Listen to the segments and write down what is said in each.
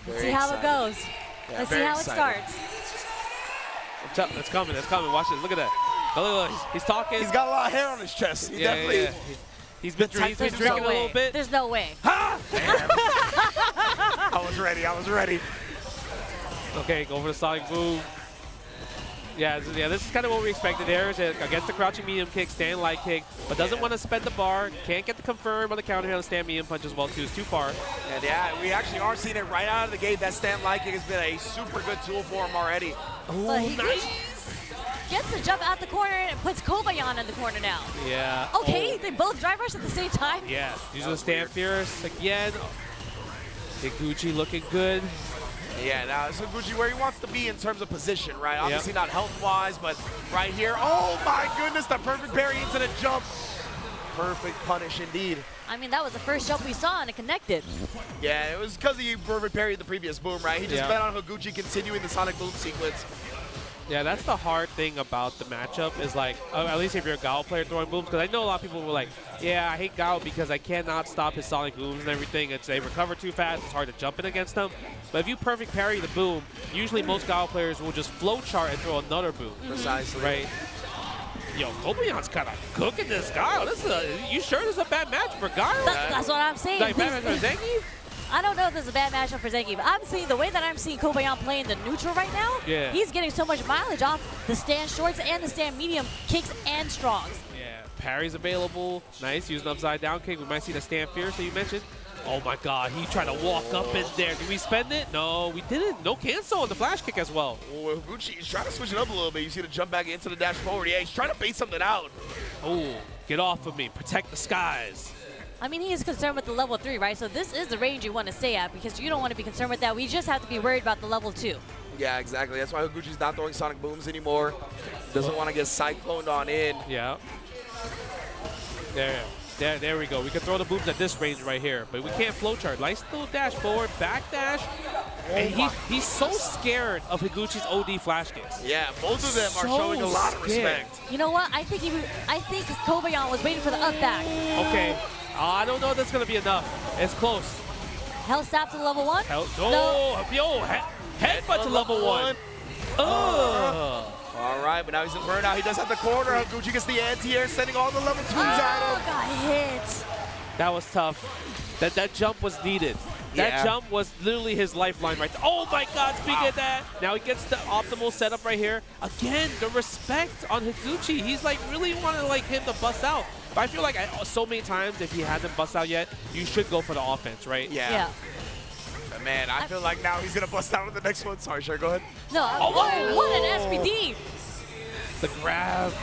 Let's see how it goes. Yeah, Let's see how it starts. It's coming. It's coming. Watch this. Look at that. Look, he's talking. He's got a lot of hair on his chest. He definitely. He's been drinking a little bit. There's no way. Ha! I was ready. I was ready. Okay, go for the Sonic Boom. Yeah, this is kind of what we expected there. Is against the crouching medium kick, stand light kick, but doesn't want to spend the bar. Can't get the confirm on the counter here on the stand medium punch as well, too. It's too far. And yeah, we actually are seeing it right out of the gate. That stand light kick has been a super good tool for him already. Oh, nice. Gets the jump out the corner and puts Kobayan in the corner now. Yeah. Okay, they both drive rush at the same time. Yeah, using the stand fierce again. Higuchi looking good. Yeah, now it's Higuchi where he wants to be in terms of position, right? Obviously not health-wise, but right here. Oh my goodness, the perfect parry into the jump. Perfect punish indeed. I mean, that was the first jump we saw and it connected. Yeah, it was because he perfect parried the previous boom, right? He just bet on Higuchi continuing the Sonic Boom sequence. Yeah, that's the hard thing about the matchup is like, at least if you're a Guile player throwing booms, because I know a lot of people were like, yeah, I hate Guile because I cannot stop his Sonic booms and everything. They recover too fast. It's hard to jump in against them. But if you perfect parry the boom, usually most Guile players will just flow chart and throw another boom. Precisely. Right? Yo, Kobayan's kind of cooking this Guile. You sure this is a bad match for Guile? That's what I'm saying. Like bad match for Zangief? I don't know if this is a bad matchup for Zangief. I'm seeing the way that I'm seeing Kobayan playing the neutral right now. Yeah. He's getting so much mileage off the stand shorts and the stand medium kicks and strongs. Yeah, parry's available. Nice, using upside down kick. We might see the stand fierce that you mentioned. Oh my God, he tried to walk up in there. Did we spend it? No, we didn't. No cancel on the flash kick as well. Oh, Higuchi, he's trying to switch it up a little bit. You see the jump back into the dash forward. Yeah, he's trying to bait something out. Oh, get off of me. Protect the skies. I mean, he is concerned with the level 3, right? So this is the range you want to stay at because you don't want to be concerned with that. We just have to be worried about the level 2. Yeah, exactly. That's why Higuchi's not throwing Sonic Booms anymore. Doesn't want to get cycloned on in. Yeah. There we go. We can throw the booms at this range right here, but we can't flowchart. Nice little dash forward, back dash. And he's so scared of Higuchi's OD flash kicks. Yeah, both of them are showing a lot of respect. You know what? I think Kobayan was waiting for the up back. Okay. I don't know if that's going to be enough. It's close. Hell stop to level 1? No. Yo, headbutt to level 1. All right, but now he's in burnout. He does have the corner. Higuchi gets the anti-air, sending all the level 2s at him. Got hit. That was tough. That jump was needed. That jump was literally his lifeline right there. Oh my God, speaking of that, now he gets the optimal setup right here. Again, the respect on Higuchi. He's like really wanting like him to bust out. But I feel like so many times if he hasn't bust out yet, you should go for the offense, right? Yeah. But man, I feel like now he's going to bust out with the next one. Sorry, sure, go ahead. No, what an SPD. The grab.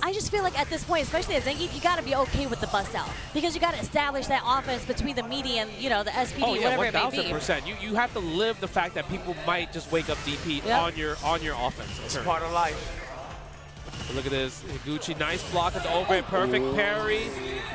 I just feel like at this point, especially at Zangief, you got to be okay with the bust out because you got to establish that offense between the media and the SPD, whatever it may be. 1000%. You have to live the fact that people might just wake up DP on your offense. It's part of life. But look at this, Higuchi, nice block at the overhead, perfect parry.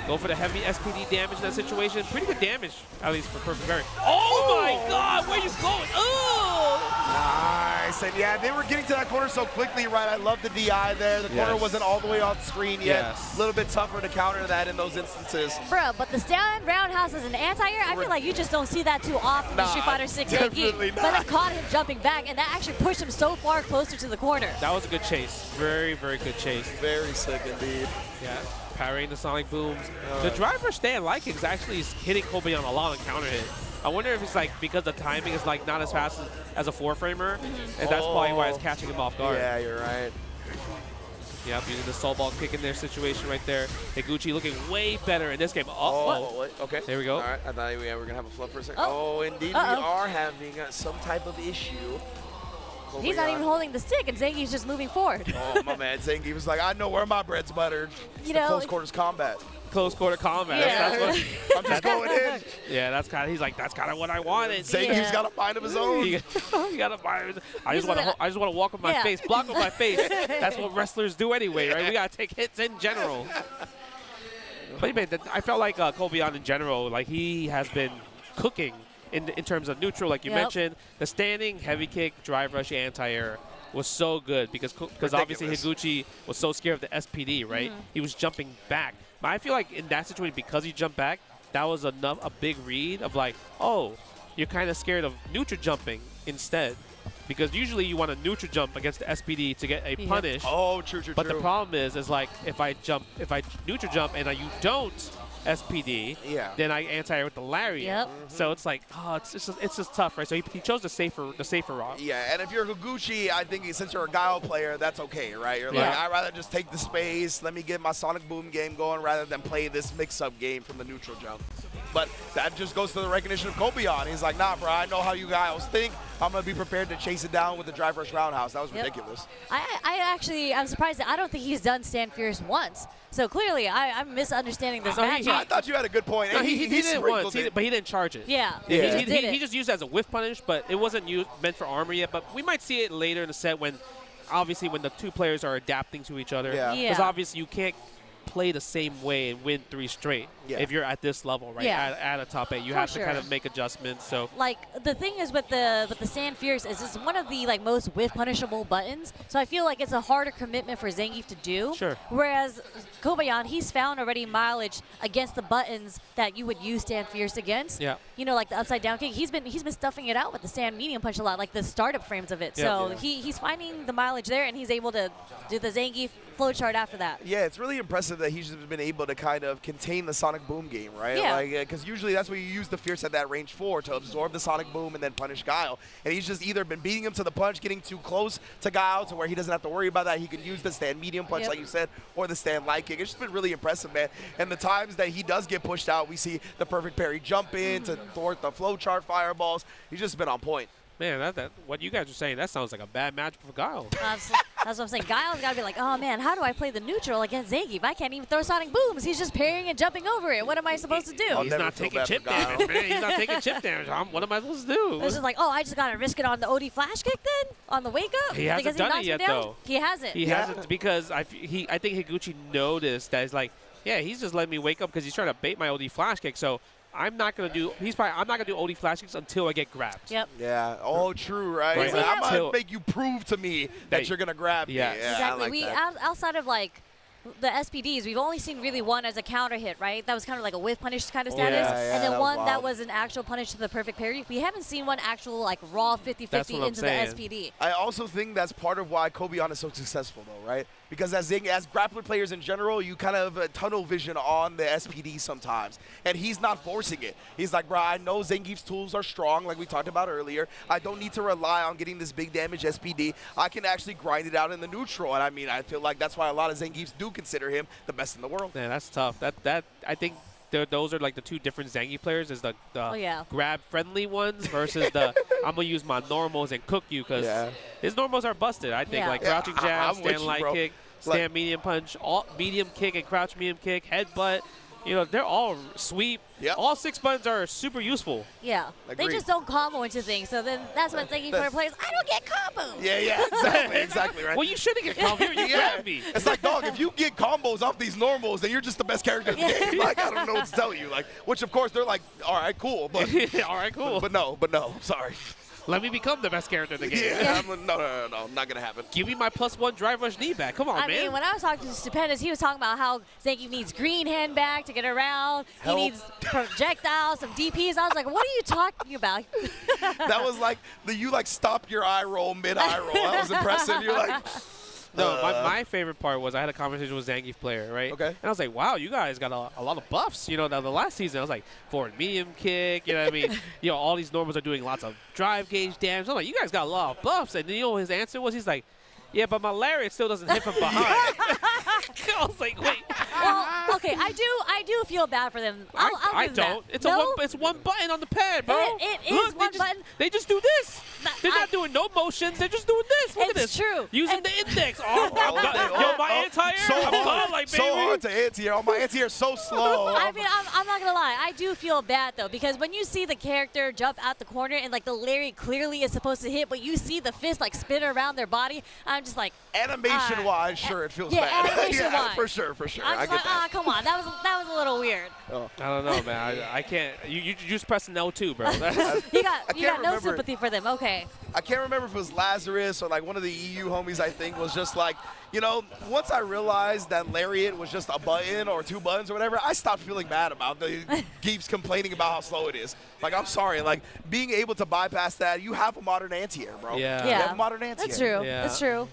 Go for the heavy SPD damage in that situation. Pretty good damage, at least for perfect parry. Oh my God, where you going? Oh! Nice, and yeah, they were getting to that corner so quickly, right? I love the DI there. The corner wasn't all the way on screen yet. A little bit tougher to counter that in those instances. Bro, but the stand roundhouse as an anti-air, I feel like you just don't see that too often in Street Fighter 6 Zangief. But it caught him jumping back, and that actually pushed him so far closer to the corner. That was a good chase. Very, very good chase. Very sick indeed. Yeah, parrying the Sonic booms. The driver stand light kick is actually hitting Kobayan a lot on counter hit. I wonder if it's like because the timing is like not as fast as a 4-framer, and that's probably why it's catching him off guard. Yeah, you're right. Yep, using the soul ball kick in their situation right there. Higuchi looking way better in this game. Okay. There we go. All right, I thought we were going to have a fluff for a second. Oh, indeed, we are having some type of issue. Kobayan. He's not even holding the stick, and Zangief's just moving forward. Oh, my man. Zangief was like, I know where my bread's buttered. Close quarters combat. Close quarter combat. Yeah. I'm just going in. Yeah, that's kind of. He's like, that's kind of what I wanted. Zangief's got a mind of his own. He got a mind. I just want to walk with my face, block with my face. That's what wrestlers do anyway, right? We gotta take hits in general. But man, I felt like Kobayan in general, like he has been cooking in terms of neutral, like you mentioned. The standing, heavy kick, drive rush, anti-air was so good because obviously Higuchi was so scared of the SPD, right? He was jumping back. But I feel like in that situation, because he jumped back, that was a big read of like, oh, you're kind of scared of neutral jumping instead. Because usually you want to neutral jump against the SPD to get a punish. Oh, true. But the problem is like if I neutral jump and you don't SPD, then I anti-air with the lariat. Yep. So it's like, oh, it's just tough, right? So he chose the safer route. Yeah, and if you're Higuchi, I think since you're a Guile player, that's okay, right? You're like, I'd rather just take the space, let me get my Sonic Boom game going rather than play this mix-up game from the neutral jump. But that just goes to the recognition of Kobayan. He's like, nah, bro, I know how you guys think. I'm going to be prepared to chase it down with the drive rush roundhouse. That was ridiculous. I'm surprised that I don't think he's done Stand Fierce once. So clearly, I'm misunderstanding this match. I thought you had a good point. No, he did it once, but he didn't charge it. Yeah. He just used it as a whiff punish, but it wasn't meant for armor yet. But we might see it later in the set when the two players are adapting to each other. Because obviously you can't play the same way and win 3 straight if you're at this level, right? At a top 8, you have to kind of make adjustments. So like the thing is with the Stand Fierce is it's one of the like most whiff punishable buttons. So I feel like it's a harder commitment for Zangief to do. Sure. Whereas Kobayan, he's found already mileage against the buttons that you would use Stand Fierce against. Yeah. You know, like the upside down kick. He's been stuffing it out with the stand medium punch a lot, like the startup frames of it. So he's finding the mileage there, and he's able to do the Zangief flowchart after that. Yeah, it's really impressive that he's just been able to kind of contain the Sonic Boom game, right? Yeah. Like, because usually that's what you use the Fierce at that range for, to absorb the Sonic Boom and then punish Guile. And he's just either been beating him to the punch, getting too close to Guile to where he doesn't have to worry about that. He can use the stand medium punch, like you said, or the stand light kick. It's just been really impressive, man. And the times that he does get pushed out, we see the perfect parry jump in to thwart the flowchart fireballs. He's just been on point. Man, what you guys are saying, that sounds like a bad match for Guile. That's what I'm saying. Guile's got to be like, oh, man, how do I play the neutral against Zangief? I can't even throw Sonic Booms. He's just parrying and jumping over it. What am I supposed to do? He's not taking chip damage, man. He's not taking chip damage. What am I supposed to do? It's just like, oh, I just got to risk it on the OD flash kick then? On the wake up? He hasn't done it yet, though. He hasn't. He hasn't because I think Higuchi noticed that he's like, yeah, he's just letting me wake up because he's trying to bait my OD flash kick. So I'm not gonna do. I'm not gonna do OD flash kicks until I get grabbed. Yep. Yeah. Oh, true. Right. Like, I'm gonna make you prove to me that you're gonna grab me. Yeah. Exactly. Outside of like the SPDs, we've only seen really one as a counter hit, right? That was kind of like a whiff punish kind of status. And then one that was an actual punish to the perfect parry. We haven't seen one actual like raw 50-50 into the SPD. I also think that's part of why Kobayan is so successful though, right? Because as grappler players in general, you kind of tunnel vision on the SPD sometimes. And he's not forcing it. He's like, bro, I know Zangief's tools are strong, like we talked about earlier. I don't need to rely on getting this big damage SPD. I can actually grind it out in the neutral. And I mean, I feel like that's why a lot of Zangiefs do consider him the best in the world. Man, that's tough. That I think those are like the two different Zangief players, is the grab-friendly ones versus the I'm going to use my normals and cook you, because his normals are busted, I think. Like crouching jab, stand light kick, stand medium punch, medium kick and crouch medium kick, headbutt. You know, they're all sweep. Yep. All 6 buttons are super useful. Yeah. Agreed. They just don't combo into things. So then that's what Zangief player plays. I don't get combos. Yeah, exactly right. Well, you shouldn't get combos. You grab me. It's like, dog, if you get combos off these normals, then you're just the best character in the game. Like, I don't know what to tell you. Like, which, of course, they're like, all right, cool. But all right, cool. But no, sorry. Let me become the best character in the game. No, not going to happen. Give me my +1 drive rush knee back. Come on, man. I mean, when I was talking to Stupendous, he was talking about how Zangief needs green hand back to get around. He needs projectiles, some DPs. I was like, what are you talking about? That was like, you stopped your eye roll mid-eye roll. That was impressive. You're like... No, my favorite part was I had a conversation with Zangief player, right? Okay. And I was like, wow, you guys got a lot of buffs. You know, the last season, I was like, forward medium kick, you know what I mean? You know, all these normals are doing lots of drive gauge damage. I'm like, you guys got a lot of buffs. And you know what his answer was? He's like, yeah, but my lariat still doesn't hit from behind. I was like, wait. Well, okay, I do feel bad for them. I don't. It's one button on the pad, bro. It is one button. They just do this. They're not doing no motions. They're just doing this. Look at this. It's true. Using the index. My anti-air. So hard to anti-air. My anti-air is so slow. I mean, I'm not going to lie. I do feel bad, though, because when you see the character jump out the corner and, the lariat clearly is supposed to hit, but you see the fist, spin around their body, I'm just like... Animation-wise, sure, it feels bad. Animation-wise. For sure. I'm I was like, ah, come on, that was a little weird. Oh. I don't know, man. I can't. You just press L2, bro. you got no sympathy for them. Okay. I can't remember if it was Lazarus or like one of the EU homies. I think was just like, you know, once I realized that Lariat was just a button or 2 buttons or whatever, I stopped feeling bad about the Geefs complaining about how slow it is. Like, I'm sorry, like being able to bypass that, you have a modern anti-air, bro. Yeah. You have a modern anti-air. That's true. Yeah. That's true.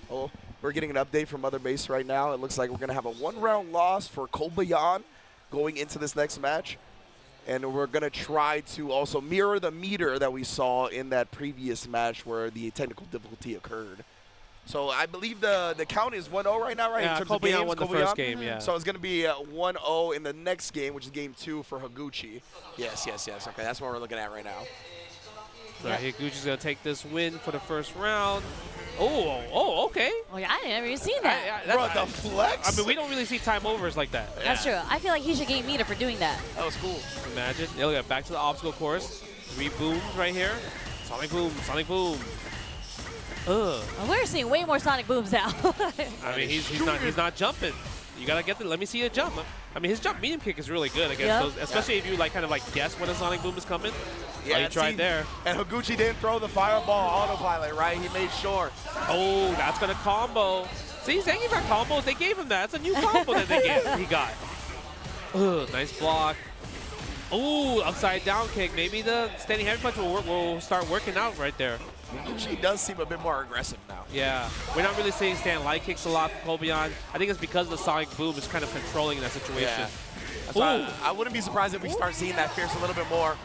Oh, we're getting an update from Mother Base right now. It looks like we're going to have a 1-round loss for Kobayan going into this next match. And we're going to try to also mirror the meter that we saw in that previous match where the technical difficulty occurred. So I believe the count is 1-0 right now, right? Yeah, in terms of games, won the first game, yeah. So it's going to be 1-0 in the next game, which is game 2 for Higuchi. Yes. Okay, that's what we're looking at right now. So Higuchi's going to take this win for the first round. Oh, okay. Oh, yeah, I never even seen that. Bro, the flex? I mean, we don't really see time overs like that. That's true. I feel like he should gain meter for doing that. That was cool. Imagine. Look at back to the obstacle course. 3 booms right here. Sonic boom, Sonic boom. Well, we're seeing way more Sonic booms now. I mean, he's not jumping. You gotta get the. Let me see a jump. I mean, his jump medium kick is really good against those, especially if you like kind of like guess when a Sonic boom is coming. Yeah, he tried there. And Higuchi didn't throw the fireball autopilot, right? He made sure. Oh, that's gonna combo. See, Zangief got combos. They gave him that. That's a new combo that he got. Nice block. Ooh, upside down kick. Maybe the standing heavy punch will start working out right there. Higuchi does seem a bit more aggressive now. Yeah, we're not really seeing stand light kicks a lot from Kobayan. I think it's because the Sonic boom is kind of controlling that situation. Yeah. I wouldn't be surprised if we start seeing that fierce a little bit more.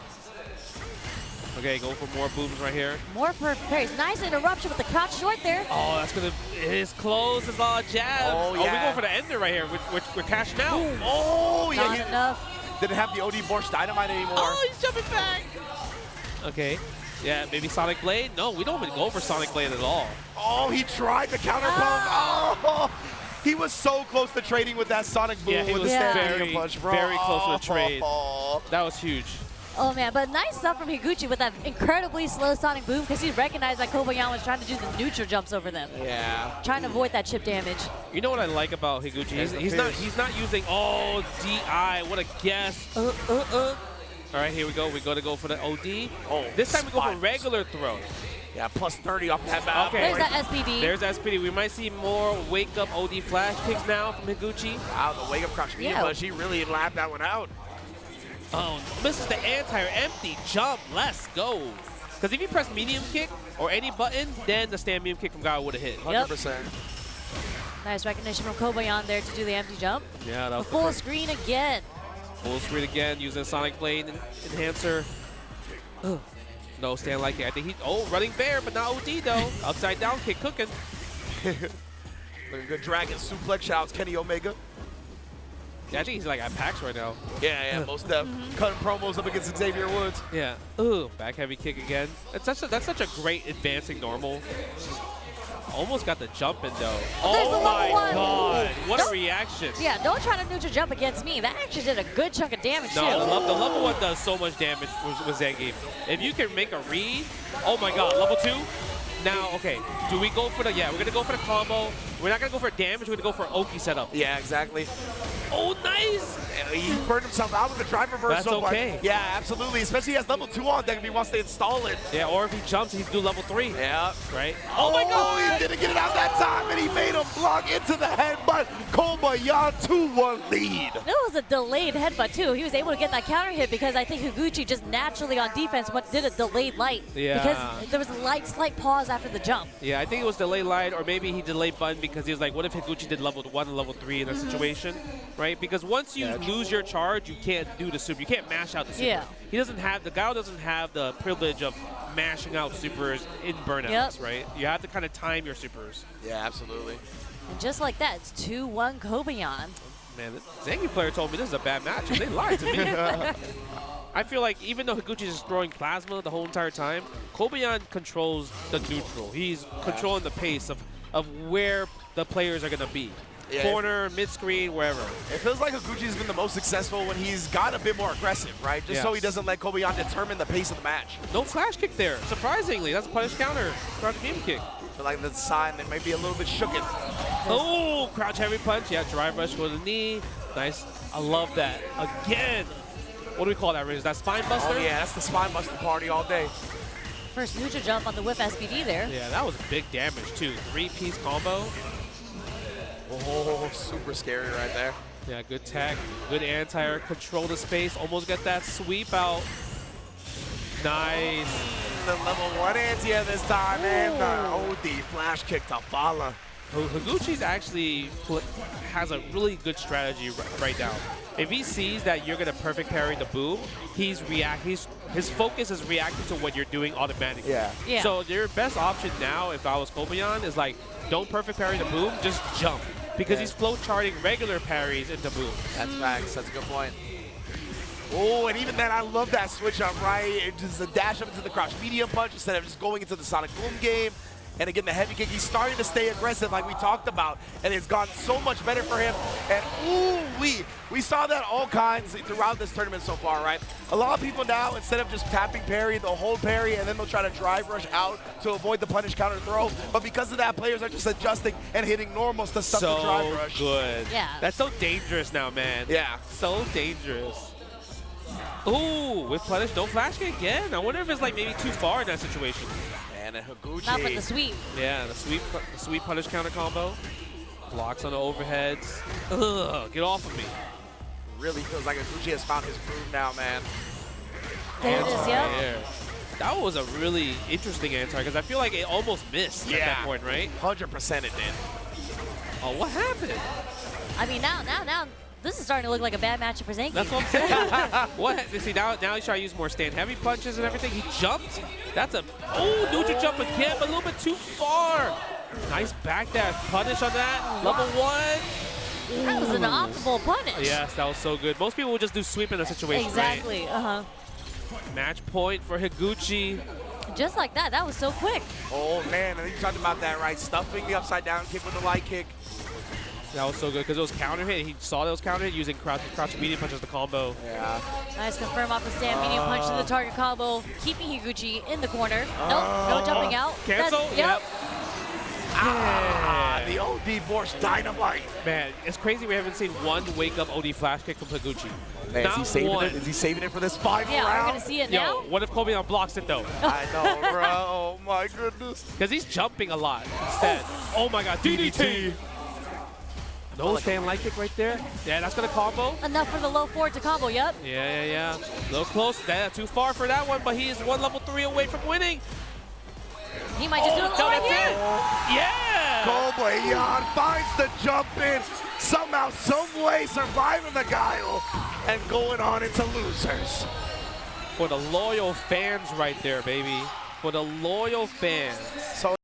Okay, go for more booms right here. More for parries. Nice interruption with the crouch short there. Oh, that's gonna. It is close. It's all a jab. Oh, yeah. Oh, we going for the ender right here. We're cashing out. Boom. Oh, yeah. Not enough. Didn't have the OD Borscht Dynamite anymore. Oh, he's jumping back. Okay. Yeah, maybe Sonic Blade? No, we don't even go for Sonic Blade at all. Oh, he tried the counter pump. Oh, he was so close to trading with that Sonic boom with the standing punch, bro. Very close to the trade. That was huge. Oh, man, but nice stuff from Higuchi with that incredibly slow Sonic boom because he recognized that Kobayan was trying to do the neutral jumps over them. Yeah. Trying to avoid that chip damage. You know what I like about Higuchi? He's not using, DI. What a guess. All right, here we go. We got to go for the OD. Oh, this time we go for regular throw. Yeah, plus 30 off that map. Okay. There's that SPD. There's SPD. We might see more wake-up OD flash kicks now from Higuchi. Wow, the wake-up crouch medium punch. He really lapped that one out. Oh, misses the anti-air empty jump. Let's go. Because if you press medium kick or any button, then the stand medium kick from Guile would have hit. 100%. Nice recognition from Kobayan there to do the empty jump. Yeah, that was full screen again. Full screen again using Sonic Blade enhancer. No stand like it. I think he. Oh, running bear, but not OD though. Upside down kick cooking. Looking good dragon suplex. Shouts Kenny Omega. Yeah, I think he's like at PAX right now. Yeah, most def. Cutting promos up against Xavier Woods. Yeah. Back heavy kick again. That's such a great advancing normal. Almost got the jump in though. Oh my God! What a reaction! Yeah, don't try to neutral jump against me. That actually did a good chunk of damage too. No, the level 1 does so much damage with Zangief. If you can make a read, oh my God, level 2. Now, okay, do we go for the, we're going to go for the combo. We're not going to go for damage, we're going to go for Oki setup. Yeah, exactly. Oh, nice. He burned himself out with the drive reversal. That's okay. Yeah, absolutely. Especially he has level 2 on deck if he wants to install it. Yeah, or if he jumps, he can do level 3. Yeah. Right? Oh my God. He didn't get it out that time, and he made him block into the headbutt. Kobayan 2-1 lead. It was a delayed headbutt, too. He was able to get that counter hit because I think Higuchi just naturally on defense did a delayed light. Yeah. Because there was a slight pause after the jump. Yeah, I think it was delay light, or maybe he delayed button because he was like, what if Higuchi did level 1 and level 3 in that situation, right? Because once you lose your charge, you can't do the super. You can't mash out the super. Yeah. The Guile doesn't have the privilege of mashing out supers in burnouts, right? You have to kind of time your supers. Yeah, absolutely. And just like that, it's 2-1 Kobayan. Man, the Zangief player told me this is a bad match, and they lied to me. I feel like even though Higuchi is throwing plasma the whole entire time, Kobayan controls the neutral. He's controlling the pace of where the players are going to be. Yeah. Corner, mid-screen, wherever. It feels like Higuchi's been the most successful when he's got a bit more aggressive, right? Just so he doesn't let Kobayan determine the pace of the match. No flash kick there. Surprisingly, that's a punish counter. Crouch medium kick. feel like that's a sign that might be a little bit shooken. Oh, crouch heavy punch. Yeah, drive rush for the knee. Nice. I love that. Again. What do we call that, Riz? That spine buster? Oh, yeah, that's the spine buster party all day. First neutral jump on the whip SPD there. Yeah, that was big damage, too. 3-piece combo. Oh, super scary right there. Yeah, good tech. Good anti-air. Control the space. Almost get that sweep out. Nice. The level 1 anti-air this time, and the OD flash kick to follow. Higuchi's actually has a really good strategy right now. If he sees that you're gonna perfect parry the boom, his focus is reacting to what you're doing automatically. Yeah. So your best option now, if I was Kobayan, is like, don't perfect parry the boom, just jump. Because he's flow charting regular parries into boom. That's facts. That's a good point. Oh, and even then, I love that switch up, right? It just a dash up into the crouch medium punch instead of just going into the Sonic Boom game. And again, the heavy kick, he's starting to stay aggressive like we talked about, and it's gone so much better for him. And ooh, we saw that all kinds throughout this tournament so far, right? A lot of people now, instead of just tapping parry, they'll hold parry, and then they'll try to drive rush out to avoid the punish counter throw. But because of that, players are just adjusting and hitting normals to stop the drive rush. So good. Yeah. That's so dangerous now, man. Yeah. So dangerous. Ooh, with punish, no flash kick again. I wonder if it's like maybe too far in that situation. And a Higuchi. Not with the sweep. Yeah, the sweep punish counter combo. Blocks on the overheads. Ugh, get off of me. Really feels like Higuchi has found his groove now, man. There it is, yep. There. That was a really interesting anti because I feel like it almost missed at that point, right? 100% it did. Oh, what happened? I mean, now, this is starting to look like a bad matchup for Zangief. That's what I'm saying. What? See, now he's trying to use more stand heavy punches and everything. He jumped. That's a neutral jump again, but a little bit too far. Nice back dash punish on that. Level 1. That was an optimal punish. Yes, that was so good. Most people would just do sweep in that situation. Exactly. Right? Match point for Higuchi. Just like that. That was so quick. Oh man, and you talked about that, right? Stuffing the upside down kick with the light kick. That was so good because it was counter hit. He saw those counter hit using crouch medium punch as the combo. Yeah. Nice confirm off the stand medium punch to the target combo, keeping Higuchi in the corner. Nope, no jumping out. Cancel? Yep. Ah, the OD Force Dynamite. Man, it's crazy we haven't seen one wake-up OD flash kick from Higuchi. Man, Not is he saving one. it? Is he saving it for this final Yeah, round? we're going to see it Yo, now. what if Kobayan blocks it, though? I know, bro. Oh, my goodness. Because he's jumping a lot instead. Oh, my God. DDT. No stand light kick right there. Yeah, that's going to combo. Enough for the low forward to combo, yep. Yeah. A little close. Yeah, too far for that one, but he is one level 3 away from winning. He might just do it right here. Yeah! Kobayan finds the jump in, somehow, some way surviving the Guile and going on into losers. For the loyal fans right there, baby. For the loyal fans. So